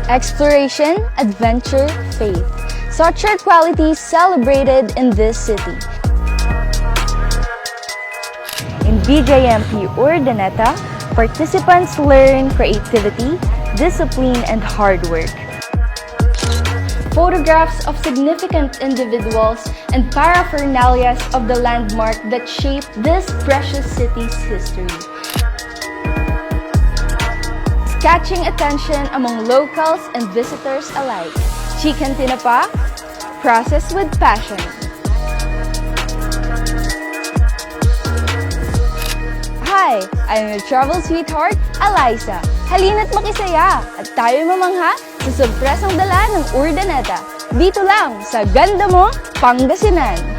Exploration, adventure, faith. Such are qualities celebrated in this city. In BJMP Urdaneta, participants learn creativity, discipline, and hard work. Photographs of significant individuals and paraphernalias of the landmark that shaped this precious city's history. Catching attention among locals and visitors alike. Chicken tinapa, processed with passion. Hi, I'm your travel sweetheart, Eliza. Halina't makisaya at tayo mamangha sa sorpresang dala ng Urdaneta. Dito lang sa Ganda mo, Pangasinan.